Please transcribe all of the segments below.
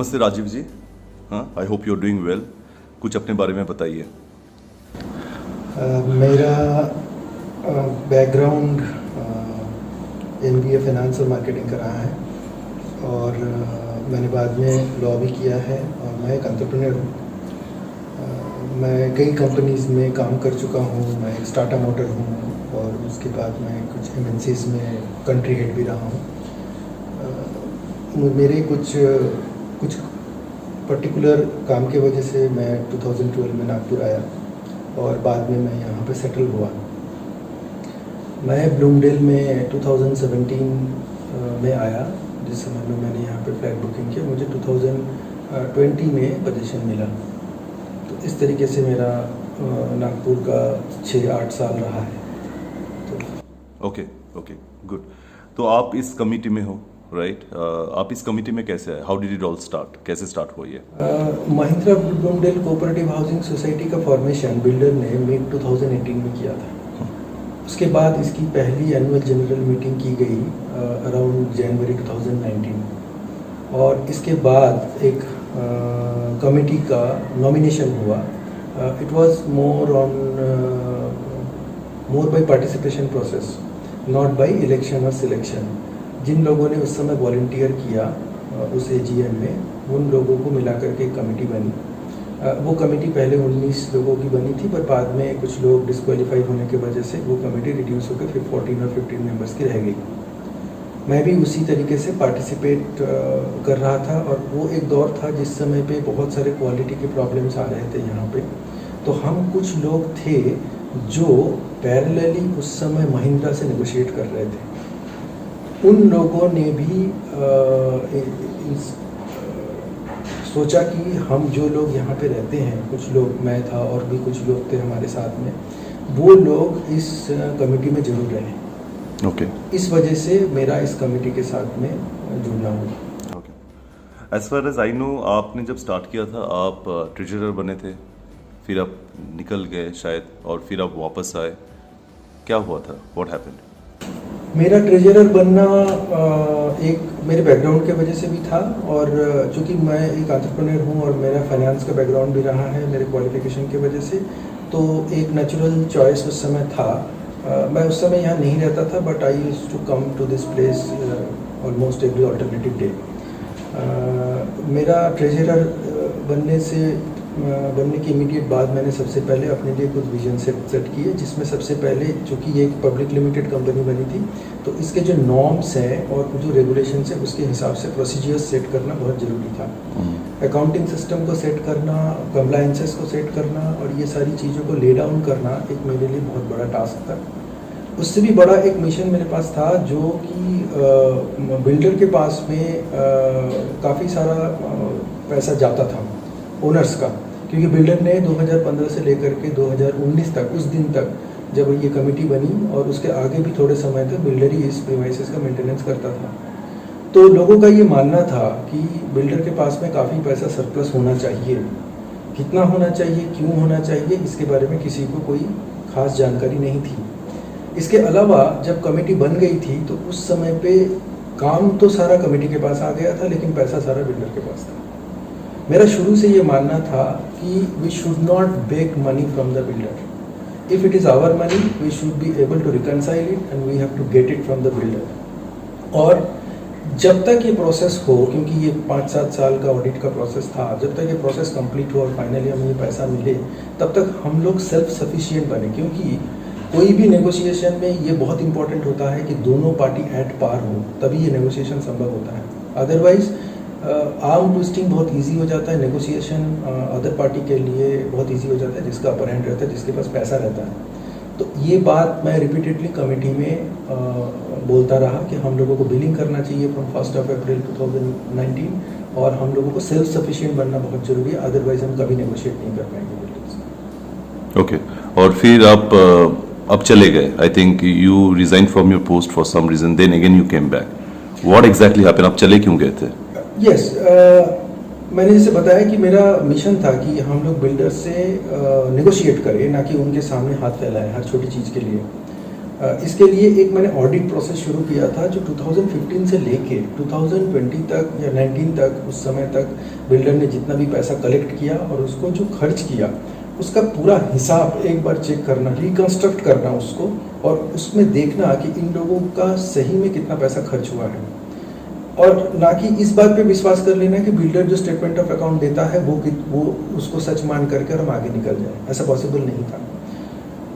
नमस्ते राजीव जी। हाँ, I hope you are doing well. कुछ अपने बारे में बताइए। मेरा बैकग्राउंड MBA फाइनेंस और मार्केटिंग का रहा है और मैंने बाद में लॉ भी किया है और मैं एक एंटरप्रेन्योर हूँ। मैं कई कंपनीज़ में काम कर चुका हूँ। मैं एक स्टार्टअप मोटर हूँ और उसके बाद मैं कुछ MNCs में कंट्री हेड भी रहा हूँ। मेरे कुछ पर्टिकुलर काम के वजह से मैं 2012 में नागपुर आया और बाद में मैं यहाँ पे सेटल हुआ। मैं ब्लूमडेल में 2017 में आया, जिस समय में मैंने यहाँ पे फ्लैट बुकिंग किया। मुझे 2020 में पोजीशन मिला। तो इस तरीके से मेरा नागपुर का 6-8 साल रहा है। तो ओके, गुड। तो आप इस कमिटी में हो, राइट? आप इस कमिटी में कैसे आए? How did it all start? कैसे स्टार्ट हुआ ये? महिंद्रा ब्लूमडेल कोऑपरेटिव हाउसिंग सोसाइटी का फॉर्मेशन बिल्डर ने मिड 2018 में किया था। उसके बाद इसकी पहली एनुअल जनरल मीटिंग की गई अराउंड जनवरी 2019 और इसके बाद एक कमेटी का नॉमिनेशन हुआ। It was more by participation process, not by election और सिलेक्शन। जिन लोगों ने उस समय वॉलंटियर किया उस AGM में, उन लोगों को मिला करके एक कमेटी बनी। वो कमेटी पहले 19 लोगों की बनी थी, पर बाद में कुछ लोग डिस्क्वालीफाई होने की वजह से वो कमेटी रिड्यूस होकर फिर 14 और 15 मेंबर्स की रह गई। मैं भी उसी तरीके से पार्टिसिपेट कर रहा था और वो एक दौर था जिस समय पे बहुत सारे क्वालिटी के प्रॉब्लम्स आ रहे थे यहाँ पे। तो हम कुछ लोग थे जो पैरेलली उस समय महिंद्रा से नेगोशिएट कर रहे थे। उन लोगों ने भी सोचा कि हम जो लोग यहाँ पे रहते हैं, कुछ लोग, मैं था और भी कुछ लोग थे हमारे साथ में, वो लोग इस कमेटी में जरूर रहे। ओके। इस वजह से मेरा इस कमेटी के साथ में जुड़ना हुआ। Okay. As far as I know, आपने जब स्टार्ट किया था आप ट्रेजरर बने थे, फिर आप निकल गए शायद और फिर आप वापस आए। क्या हुआ था? What happened? मेरा ट्रेजरर बनना एक मेरे बैकग्राउंड के वजह से भी था और चूँकि मैं एक एंटरप्रेन्योर हूँ और मेरा फाइनेंस का बैकग्राउंड भी रहा है मेरे क्वालिफिकेशन की वजह से, तो एक नेचुरल चॉइस उस समय था। मैं उस समय यहाँ नहीं रहता था, but I used to come to this place almost every alternative day. मेरा ट्रेजरर बनने के इमीडिएट बाद मैंने सबसे पहले अपने लिए कुछ विजन सेट किए, जिसमें सबसे पहले, चूँकि ये एक पब्लिक लिमिटेड कंपनी बनी थी, तो इसके जो नॉर्म्स हैं और जो रेगुलेशंस हैं उसके हिसाब से प्रोसीजर्स सेट करना बहुत ज़रूरी था। अकाउंटिंग सिस्टम को सेट करना, कंप्लायंसेस को सेट करना और ये सारी चीज़ों को ले डाउन करना एक मेरे लिए बहुत बड़ा टास्क था। उससे भी बड़ा एक मिशन मेरे पास था, जो कि बिल्डर के पास में काफ़ी सारा पैसा जाता था ओनर्स का, क्योंकि बिल्डर ने 2015 से लेकर के 2019 तक, उस दिन तक जब ये कमेटी बनी और उसके आगे भी थोड़े समय तक बिल्डर ही इस प्रीमाइसेस का मेंटेनेंस करता था। तो लोगों का ये मानना था कि बिल्डर के पास में काफ़ी पैसा सरप्लस होना चाहिए। कितना होना चाहिए, क्यों होना चाहिए, इसके बारे में किसी को कोई खास जानकारी नहीं थी। इसके अलावा जब कमेटी बन गई थी तो उस समय पे काम तो सारा कमेटी के पास आ गया था, लेकिन पैसा सारा बिल्डर के पास था। मेरा शुरू से ये मानना था कि we should not beg money from the builder. If it is our money, we should be able to reconcile it and we have to get it from the builder. और जब तक ये प्रोसेस हो, क्योंकि ये 5-7 साल का ऑडिट का प्रोसेस था, जब तक ये प्रोसेस कंप्लीट हो और फाइनली हमें ये पैसा मिले, तब तक हम लोग सेल्फ सफिशिएंट बने। क्योंकि कोई भी नेगोशिएशन में ये बहुत इंपॉर्टेंट होता है कि दोनों पार्टी एट पार हो, तभी ये नेगोशिएशन संभव होता है। अदरवाइज आर्म ट्विस्टिंग बहुत इजी हो जाता है, नेगोशिएशन अदर पार्टी के लिए बहुत इजी हो जाता है, जिसका अपर हैंड रहता है, जिसके पास पैसा रहता है। तो ये बात मैं रिपीटेडली कमेटी में बोलता रहा कि हम लोगों को बिलिंग करना चाहिए फ्रॉम 1 अप्रैल 2019 और हम लोगों को सेल्फ सफिशिएंट बनना बहुत जरूरी है, अदरवाइज हम कभी नेगोशिएट नहीं कर पाएंगे बिल्डर्स से। ओके। और फिर आप अब चले गए। I think you resign from your post for some reason, then again you came back. What exactly happened? आप चले क्यों गए थे? यस, मैंने जैसे बताया कि मेरा मिशन था कि हम लोग बिल्डर से नेगोशिएट करें, ना कि उनके सामने हाथ फैलाएं हर छोटी चीज़ के लिए। इसके लिए एक मैंने ऑडिट प्रोसेस शुरू किया था जो 2015 से लेके 2020 तक या 19 तक, उस समय तक बिल्डर ने जितना भी पैसा कलेक्ट किया और उसको जो खर्च किया उसका पूरा हिसाब एक बार चेक करना, रिकंस्ट्रक्ट करना उसको, और उसमें देखना कि इन लोगों का सही में कितना पैसा खर्च हुआ है, और ना कि इस बात पे विश्वास कर लेना कि बिल्डर जो स्टेटमेंट ऑफ अकाउंट देता है वो उसको सच मान करके हम आगे निकल जाए। ऐसा पॉसिबल नहीं था।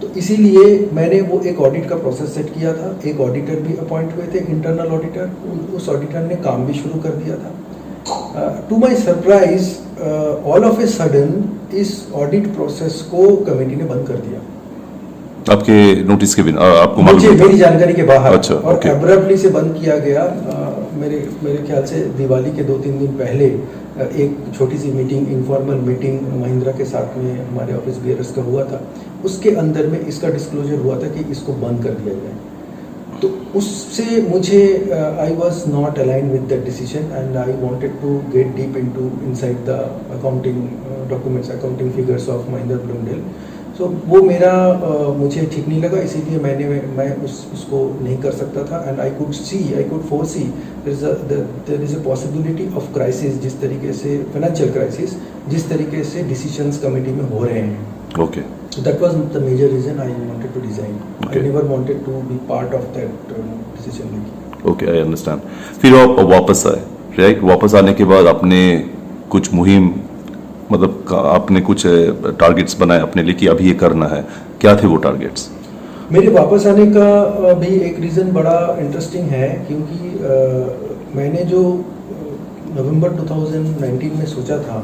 तो इसीलिए मैंने वो एक ऑडिट का प्रोसेस सेट किया था। एक ऑडिटर भी अपॉइंट हुए थे, इंटरनल ऑडिटर। उस ऑडिटर ने काम भी शुरू कर दिया था। To my surprise all of a sudden इस ऑडिट प्रोसेस को कमेटी ने बंद कर दिया। आपके नोटिस के बिना, आपको मुझे मालूम मेरी जानकारी के बाहर। अच्छा, और ओके। एब्रप्टली से बंद किया गया। मेरे ख्याल से दिवाली के 2-3 दिन पहले एक छोटी सी मीटिंग, इनफॉर्मल मीटिंग महिंद्रा के साथ में हमारे ऑफिस बेयरर्स का हुआ था। उसके अंदर में इसका डिस्क्लोजर हुआ था कि इसको बंद कर दिया जाए। तो उससे मुझे I was not align with that decision and I wanted to get deep inside the accounting documents, accounting figures of Mahindra Bloomdale. तो वो मेरा मुझे ठीक नहीं लगा, इसीलिए मैं उसको नहीं कर सकता था। And I could foresee there is a possibility of crisis, जिस तरीके से फाइनेंशियल क्राइसिस, जिस तरीके से डिसीजंस कमेटी में हो रहे हैं। Okay. So that was the major reason I wanted to resign. Okay. I never wanted to be part of that decision making. Okay, I understand. फिर आप वापस आए, राइट? वापस आने के बाद आपने कुछ मुहिम, मतलब आपने कुछ टारगेट्स बनाए अपने लिए कि अभी ये करना है। क्या थे वो टारगेट्स? मेरे वापस आने का भी एक रीज़न बड़ा इंटरेस्टिंग है, क्योंकि मैंने जो नवंबर 2019 में सोचा था,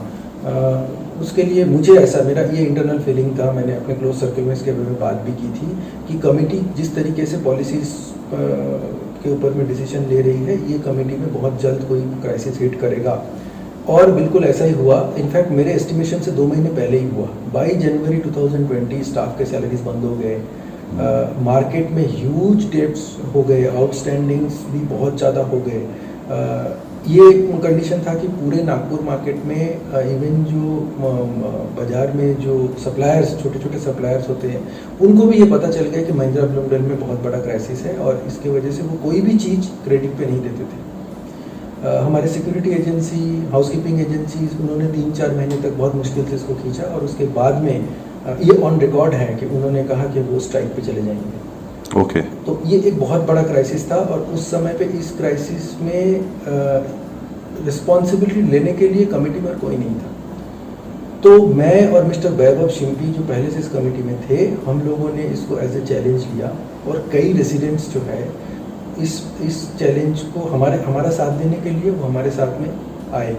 उसके लिए मुझे ऐसा, मेरा ये इंटरनल फीलिंग था, मैंने अपने क्लोज सर्कल में इसके बारे में बात भी की थी कि कमेटी जिस तरीके से पॉलिसीज के ऊपर में डिसीजन ले रही है, ये कमेटी में बहुत जल्द कोई क्राइसिस हिट करेगा। और बिल्कुल ऐसा ही हुआ। इनफैक्ट मेरे एस्टिमेशन से 2 महीने पहले ही हुआ। 22 जनवरी 2020 स्टाफ के सैलरीज बंद हो गए, मार्केट में ह्यूज डेट्स हो गए, आउटस्टैंडिंग्स भी बहुत ज़्यादा हो गए। ये कंडीशन था कि पूरे नागपुर मार्केट में इवन जो बाज़ार में जो सप्लायर्स, छोटे छोटे सप्लायर्स होते हैं, उनको भी ये पता चल गया कि महिंद्रा ब्लूमडेल में बहुत बड़ा क्राइसिस है, और इसके वजह से वो कोई भी चीज़ क्रेडिट पे नहीं देते थे। हमारे सिक्योरिटी एजेंसी, हाउसकीपिंग एजेंसीज, उन्होंने 3-4 महीने तक बहुत मुश्किल से इसको खींचा, और उसके बाद में ये ऑन रिकॉर्ड है कि उन्होंने कहा कि वो स्ट्राइक पे चले जाएंगे। ओके। तो ये एक बहुत बड़ा क्राइसिस था, और उस समय पे इस क्राइसिस में रिस्पॉन्सिबिलिटी लेने के लिए कमेटी में कोई नहीं था। तो मैं और मिस्टर वैभव शिंपी, जो पहले से इस कमेटी में थे, हम लोगों ने इसको एज ए चैलेंज लिया, और कई रेसिडेंट्स जो है इस चैलेंज को हमारा साथ देने के लिए वो हमारे साथ में आए।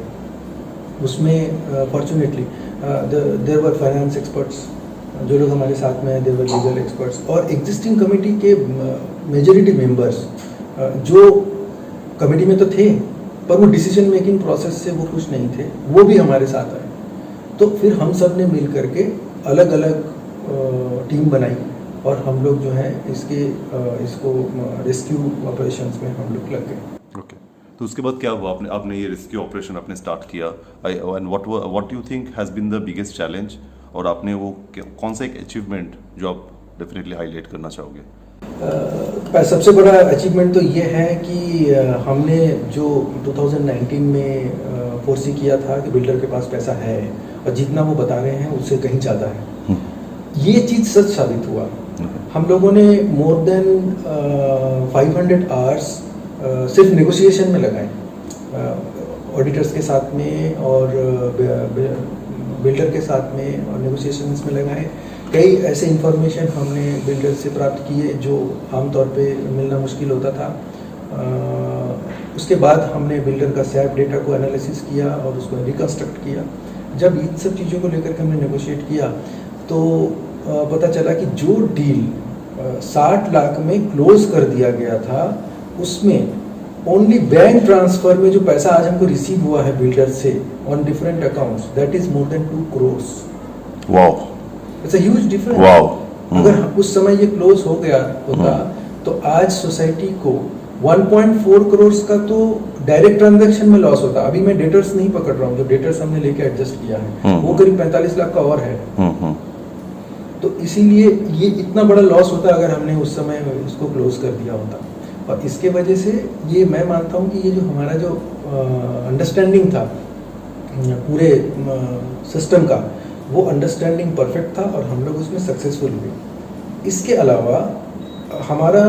उसमें fortunately there were finance experts, जो लोग हमारे साथ में हैं, देयर वर लीगल एक्सपर्ट्स, और एग्जिस्टिंग कमेटी के मेजॉरिटी मेंबर्स जो कमेटी में तो थे, पर वो डिसीजन मेकिंग प्रोसेस से वो खुश नहीं थे, वो भी हमारे साथ आए। तो फिर हम सब ने मिल करके अलग अलग टीम बनाई, और हम लोग जो है इसको रेस्क्यू ऑपरेशंस में हम लोग लग गए। ओके। तो उसके बाद क्या हुआ? आपने ये रेस्क्यू ऑपरेशन आपने स्टार्ट किया, and what you think has been the biggest challenge, और आपने वो कौन सा एक अचीवमेंट जो आप डेफिनेटली हाईलाइट करना चाहोगे? सबसे बड़ा अचीवमेंट तो ये है कि हमने जो 2019 में फोर्सी किया था कि बिल्डर के पास पैसा है, और जितना वो बता रहे हैं उससे कहीं ज़्यादा है, ये चीज़ सच साबित हुआ। हम लोगों ने मोर देन 500 आवर्स सिर्फ नेगोशिएशन में लगाए, ऑडिटर्स के साथ में और बिल्डर के साथ में, और नेगोशिएशंस में लगाए। कई ऐसे इंफॉर्मेशन हमने बिल्डर से प्राप्त किए जो आमतौर पे मिलना मुश्किल होता था। उसके बाद हमने बिल्डर का सैप डेटा को एनालिसिस किया और उसको रिकंस्ट्रक्ट किया। जब इन सब चीज़ों को लेकर के हमने नेगोशिएट किया, तो पता चला कि जो डील 60 लाख में क्लोज कर दिया गया था, उसमें ओनली बैंक ट्रांसफर में जो पैसा आज हमको रिसीव हुआ है बिल्डर से on different accounts, that is more than 2 crores। Wow, it's a huge difference. Wow. अगर उस समय ये क्लोज हो गया होता, तो आज सोसाइटी को 1.4 crores का तो डायरेक्ट ट्रांजैक्शन में लॉस होता। अभी मैं डेटर्स नहीं पकड़ रहा हूँ, जो डेटर्स हमने लेके एडजस्ट किया है वो करीब 45 लाख का और है। तो इसीलिए ये इतना बड़ा लॉस होता अगर हमने उस समय इसको क्लोज कर दिया होता। और इसके वजह से ये मैं मानता हूँ कि ये जो हमारा जो अंडरस्टैंडिंग था पूरे सिस्टम का, वो अंडरस्टैंडिंग परफेक्ट था और हम लोग उसमें सक्सेसफुल हुए। इसके अलावा हमारा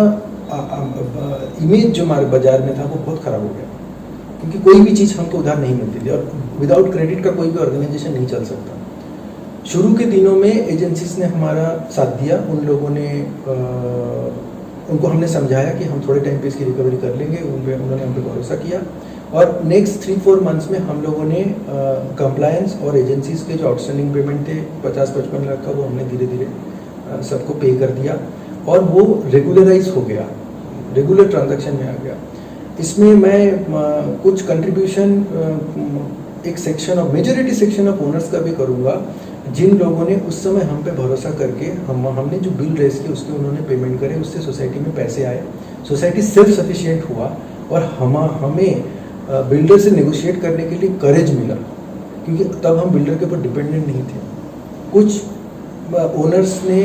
इमेज जो हमारे बाज़ार में था वो बहुत ख़राब हो गया, क्योंकि कोई भी चीज़ हमको उधार नहीं मिलती थी और विदाउट क्रेडिट का कोई भी ऑर्गेनाइजेशन नहीं चल सकता। शुरू के दिनों में एजेंसीज ने हमारा साथ दिया, उन लोगों ने उनको हमने समझाया कि हम थोड़े टाइम पे इसकी रिकवरी कर लेंगे, उन्होंने हम पे भरोसा किया। और नेक्स्ट 3-4 मंथ्स में हम लोगों ने कंप्लायंस और एजेंसीज के जो आउटस्टैंडिंग पेमेंट थे 50-55 लाख का, वो हमने धीरे धीरे सबको पे कर दिया और वो रेगुलराइज हो गया, रेगुलर ट्रांजैक्शन में आ गया। इसमें मैं कुछ कंट्रीब्यूशन एक section of majority section of owners का भी करूँगा, जिन लोगों ने उस समय हम पे भरोसा करके हमने जो बिल रेस किए उसके उन्होंने पेमेंट करे, उससे सोसाइटी में पैसे आए, सोसाइटी सेल्फ सफिशिएंट हुआ और हमें बिल्डर से नेगोशिएट करने के लिए करेज मिला, क्योंकि तब हम बिल्डर के ऊपर डिपेंडेंट नहीं थे। कुछ ओनर्स ने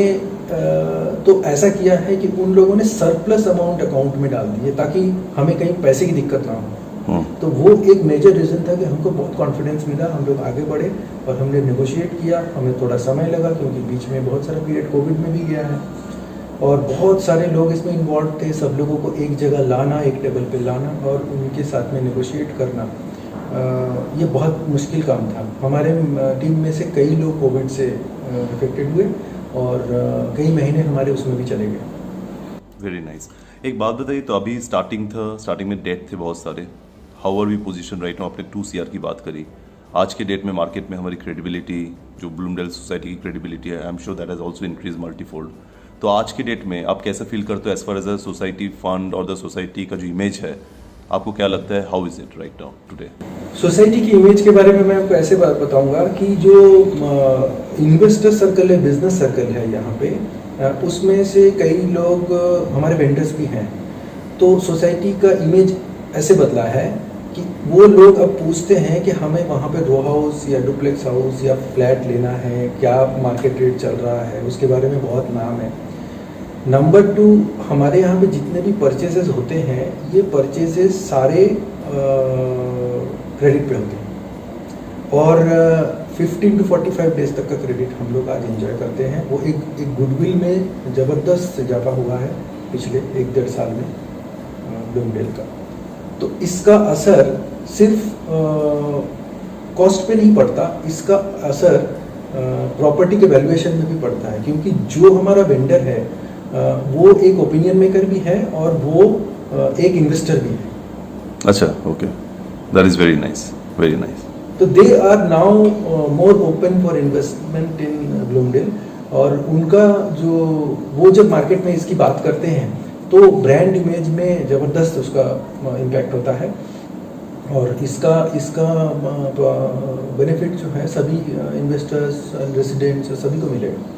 तो ऐसा किया है कि उन लोगों ने सरप्लस अमाउंट अकाउंट में डाल दिए ताकि हमें कहीं पैसे की दिक्कत ना हो। तो वो एक मेजर रीज़न था कि हमको बहुत कॉन्फिडेंस मिला, हम लोग आगे बढ़े और हमने नेगोशिएट किया। हमें थोड़ा समय लगा क्योंकि बीच में बहुत सारा पीरियड कोविड में भी गया है और बहुत सारे लोग इसमें इन्वॉल्व थे। सब लोगों को एक जगह लाना, एक टेबल पे लाना और उनके साथ में नेगोशिएट करना, ये बहुत मुश्किल काम था। हमारे टीम में से कई लोग कोविड से इफेक्टेड हुए और कई महीने हमारे उसमें भी चले गए। Very nice. एक बात बताइए, तो अभी स्टार्टिंग में डेट थे बहुत सारे, how are we position right now? आपने 2 CR की बात करी। आज के डेट में मार्केट में हमारी क्रेडिबिलिटी, जो ब्लूमडेल सोसाइटी की क्रेडिबिलिटी है, I am sure that has also increase multifold. तो आज के डेट में आप कैसा फील करते हो as far as the society fund और द सोसाइटी का जो इमेज है, आपको क्या लगता है, how is it right now today? Society की इमेज के बारे में मैं आपको ऐसे बात बताऊंगा कि जो इन्वेस्टर सर्कल है, बिजनेस सर्कल है यहाँ पे, उसमें से कई लोग हमारे वेंडर्स भी हैं। तो सोसाइटी का इमेज ऐसे बदला है कि वो लोग अब पूछते हैं कि हमें वहाँ पे रो हाउस या डुप्लेक्स हाउस या फ्लैट लेना है, क्या मार्केट रेट चल रहा है, उसके बारे में बहुत नाम है। नंबर 2, हमारे यहाँ पे जितने भी परचेजेस होते हैं, ये परचेजेस सारे क्रेडिट पे होते हैं और 15 to 45 डेज तक का क्रेडिट हम लोग आज एंजॉय करते हैं। वो एक गुडविल में ज़बरदस्त इजाफा हुआ है पिछले 1-1.5 साल में ब्लूमडेल का। तो इसका असर सिर्फ कॉस्ट पे नहीं पड़ता, इसका असर प्रॉपर्टी के वैल्यूएशन में भी पड़ता है, क्योंकि जो हमारा वेंडर है वो एक ओपिनियन मेकर भी है और वो एक इन्वेस्टर भी है। अच्छा, okay, that is very nice, very nice. तो they are now more open for investment in Bloomdale और उनका जो वो जब मार्केट में इसकी बात करते हैं तो ब्रांड इमेज में ज़बरदस्त उसका इम्पैक्ट होता है और इसका बेनिफिट जो है सभी इन्वेस्टर्स, रेसिडेंट्स, सभी को मिलेगा।